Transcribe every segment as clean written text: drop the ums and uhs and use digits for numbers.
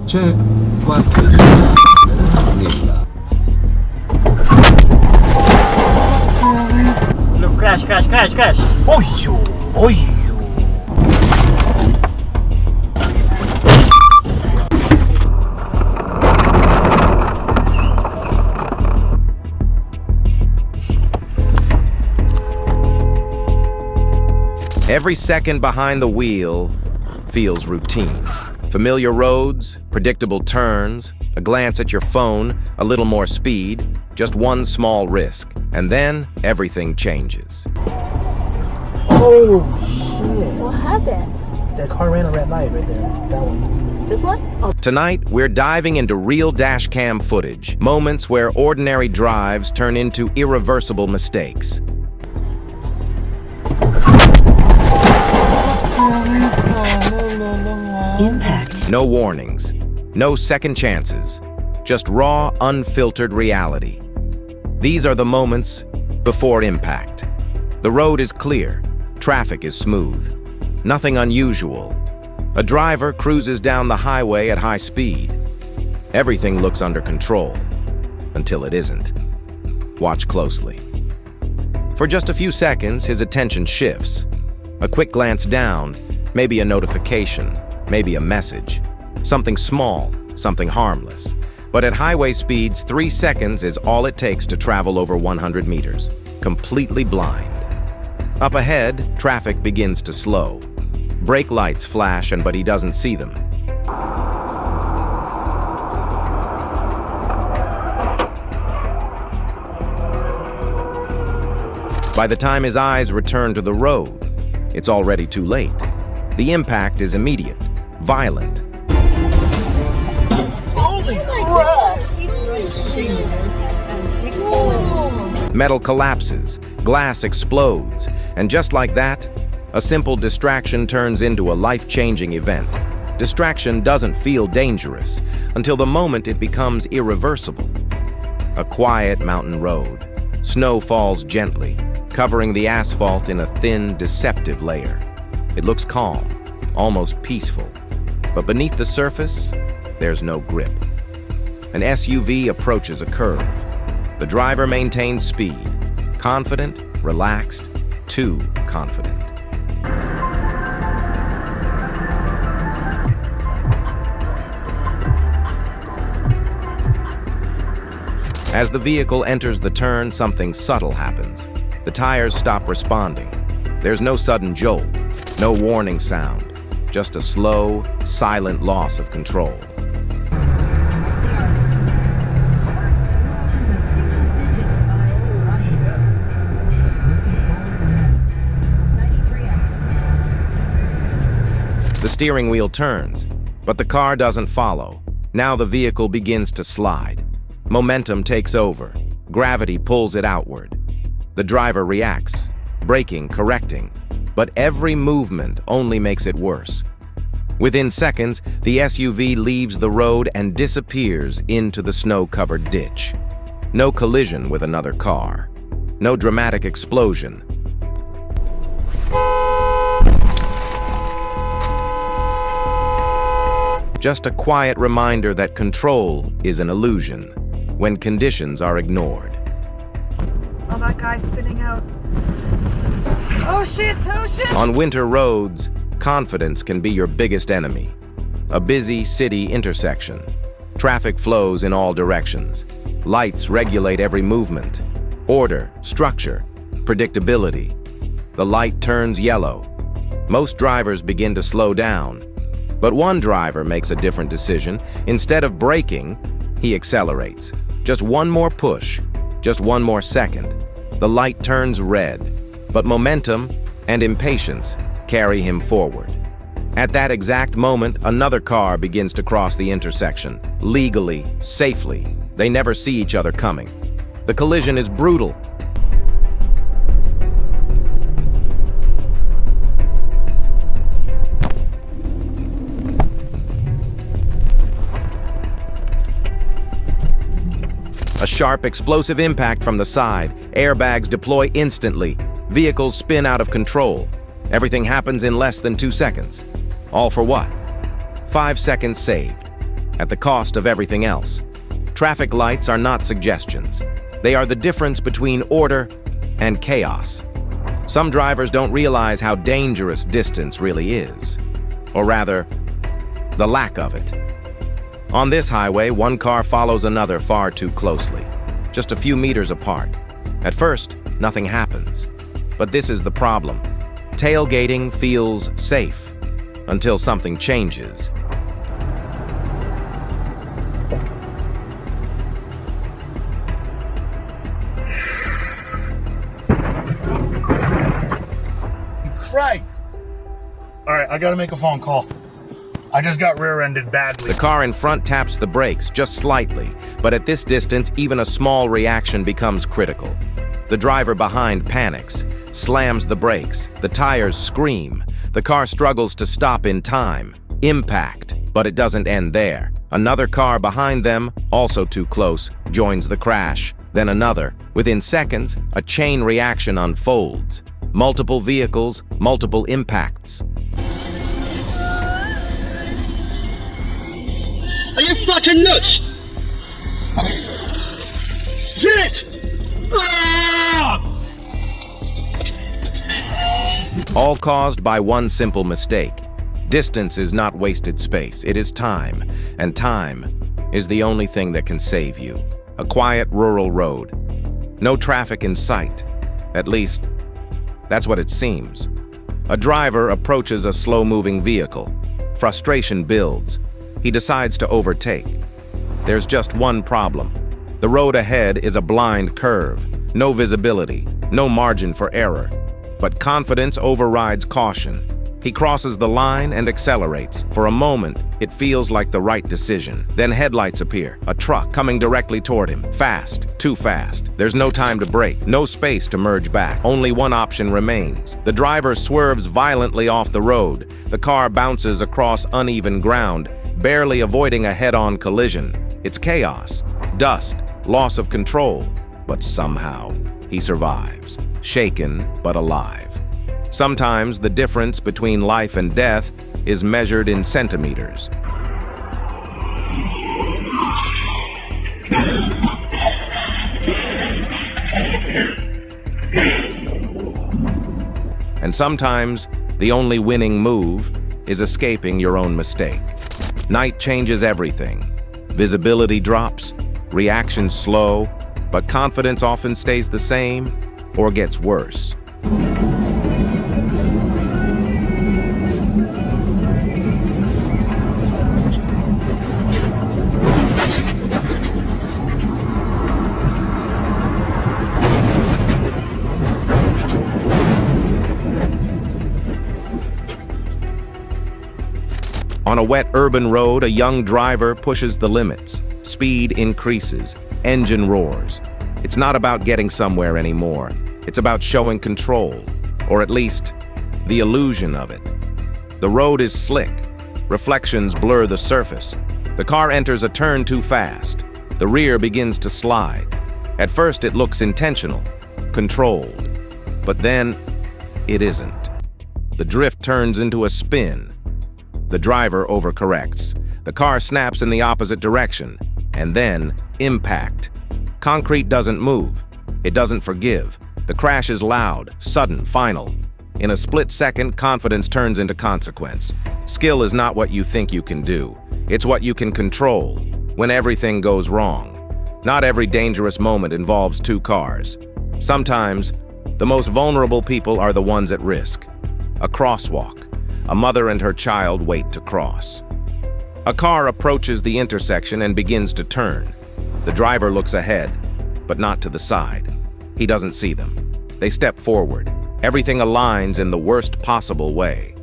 제 관입니다. Look, crash, crash, crash, crash. Oyu, oyu. Every second behind the wheel feels routine. Familiar roads, predictable turns, a glance at your phone, a little more speed, just one small risk, and then everything changes. Oh, shit. What happened? That car ran a red light right there. That one. This one? Oh. Tonight, we're diving into real dashcam footage, moments where ordinary drives turn into irreversible mistakes. Impact. No warnings, no second chances, just raw, unfiltered reality. These are the moments before impact. The road is clear, traffic is smooth, nothing unusual. A driver cruises down the highway at high speed. Everything looks under control, until it isn't. Watch closely. For just a few seconds, his attention shifts. A quick glance down, maybe a notification, maybe a message. Something small, something harmless. But at highway speeds, 3 seconds is all it takes to travel over 100 meters, completely blind. Up ahead, traffic begins to slow. Brake lights flash, but he doesn't see them. By the time his eyes return to the road, it's already too late. The impact is immediate, violent. Holy crap! Metal collapses, glass explodes, and just like that, a simple distraction turns into a life-changing event. Distraction doesn't feel dangerous until the moment it becomes irreversible. A quiet mountain road. Snow falls gently, covering the asphalt in a thin, deceptive layer. It looks calm, almost peaceful. But beneath the surface, there's no grip. An SUV approaches a curve. The driver maintains speed, confident, relaxed, too confident. As the vehicle enters the turn, something subtle happens. The tires stop responding. There's no sudden jolt, no warning sound, just a slow, silent loss of control. The steering wheel turns, but the car doesn't follow. Now the vehicle begins to slide. Momentum takes over. Gravity pulls it outward. The driver reacts, braking, correcting, but every movement only makes it worse. Within seconds, the SUV leaves the road and disappears into the snow-covered ditch. No collision with another car. No dramatic explosion. Just a quiet reminder that control is an illusion when conditions are ignored. Oh, that guy's spinning out. Oh shit, oh shit! On winter roads, confidence can be your biggest enemy. A busy city intersection. Traffic flows in all directions. Lights regulate every movement. Order, structure, predictability. The light turns yellow. Most drivers begin to slow down. But one driver makes a different decision. Instead of braking, he accelerates. Just one more push, just one more second. The light turns red, but momentum and impatience carry him forward. At that exact moment, another car begins to cross the intersection, legally, safely. They never see each other coming. The collision is brutal. A sharp, explosive impact from the side. Airbags deploy instantly. Vehicles spin out of control. Everything happens in less than 2 seconds. All for what? 5 seconds saved. at the cost of everything else. Traffic lights are not suggestions. They are the difference between order and chaos. Some drivers don't realize how dangerous distance really is, or rather, the lack of it. On this highway, one car follows another far too closely, just a few meters apart. At first, nothing happens. But this is the problem. Tailgating feels safe until something changes. Christ! Alright, I gotta make a phone call. I just got rear-ended badly. The car in front taps the brakes just slightly, but at this distance, even a small reaction becomes critical. The driver behind panics, slams the brakes, the tires scream. The car struggles to stop in time. Impact, but it doesn't end there. Another car behind them, also too close, joins the crash. Then another. Within seconds, a chain reaction unfolds. Multiple vehicles, multiple impacts. Are you fucking nuts? Shit! Ah! All caused by one simple mistake. Distance is not wasted space, it is time. And time is the only thing that can save you. A quiet rural road. No traffic in sight. At least, that's what it seems. A driver approaches a slow-moving vehicle. Frustration builds. He decides to overtake. There's just one problem. The road ahead is a blind curve. No visibility, no margin for error. But confidence overrides caution. He crosses the line and accelerates. For a moment, it feels like the right decision. Then headlights appear, a truck coming directly toward him. Fast, too fast. There's no time to brake, no space to merge back. Only one option remains. The driver swerves violently off the road. The car bounces across uneven ground, barely avoiding a head-on collision. It's chaos, dust, loss of control. But somehow, he survives, shaken but alive. Sometimes the difference between life and death is measured in centimeters. And sometimes the only winning move is escaping your own mistake. Night changes everything. Visibility drops, reactions slow, but confidence often stays the same or gets worse. On a wet urban road, a young driver pushes the limits. Speed increases, engine roars. It's not about getting somewhere anymore. It's about showing control, or at least the illusion of it. The road is slick. Reflections blur the surface. The car enters a turn too fast. The rear begins to slide. At first it looks intentional, controlled. But then it isn't. The drift turns into a spin. The driver overcorrects. The car snaps in the opposite direction. And then, impact. Concrete doesn't move. It doesn't forgive. The crash is loud, sudden, final. In a split second, confidence turns into consequence. Skill is not what you think you can do. It's what you can control when everything goes wrong. Not every dangerous moment involves two cars. Sometimes, the most vulnerable people are the ones at risk. A crosswalk. A mother and her child wait to cross. A car approaches the intersection and begins to turn. The driver looks ahead, but not to the side. He doesn't see them. They step forward. Everything aligns in the worst possible way.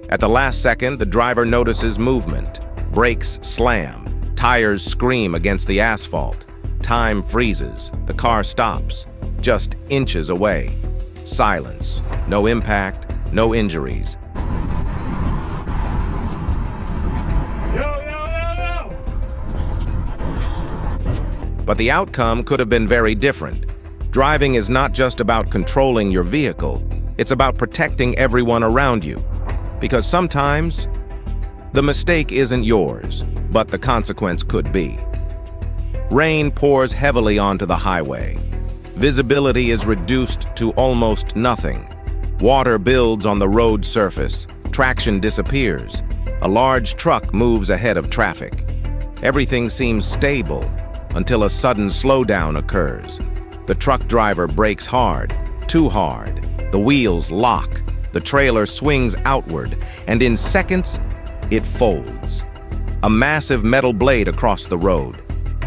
At the last second, the driver notices movement. Brakes slam. Tires scream against the asphalt. Time freezes. The car stops, just inches away. Silence. No impact, no injuries. But the outcome could have been very different. Driving is not just about controlling your vehicle, it's about protecting everyone around you. Because sometimes, the mistake isn't yours. but the consequence could be. Rain pours heavily onto the highway. Visibility is reduced to almost nothing. Water builds on the road surface. Traction disappears. A large truck moves ahead of traffic. Everything seems stable until a sudden slowdown occurs. The truck driver brakes hard, too hard. The wheels lock. The trailer swings outward, and in seconds, it folds. A massive metal blade across the road.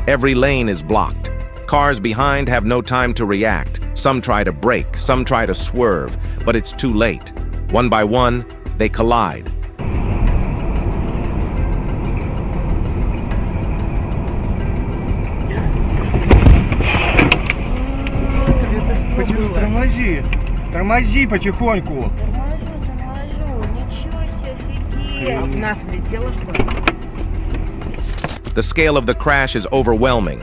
Every lane is blocked. Cars behind have no time to react. Some try to brake, some try to swerve, but it's too late. One by one, they collide. Тормози потихоньку. Торможу. Ничего себе, офигеть. В нас влетело, что ли? The scale of the crash is overwhelming.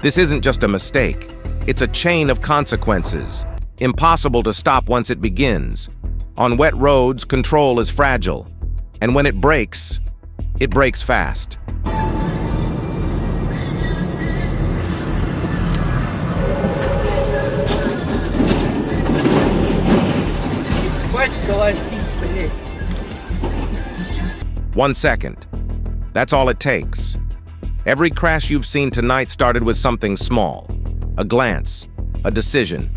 This isn't just a mistake. It's a chain of consequences. Impossible to stop once it begins. On wet roads, control is fragile. And when it breaks fast. Хватит колотить, блядь. 1 second. That's all it takes. Every crash you've seen tonight started with something small. A glance, a decision,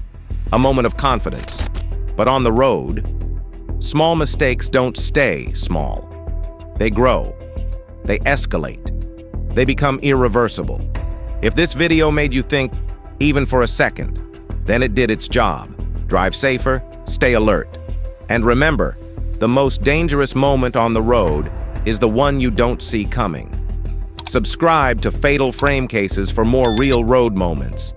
a moment of confidence. But on the road, small mistakes don't stay small. They grow. They escalate. They become irreversible. If this video made you think, even for a second, then it did its job. Drive safer, stay alert. And remember, the most dangerous moment on the road is the one you don't see coming. Subscribe to Fatal Frame Cases for more real road moments.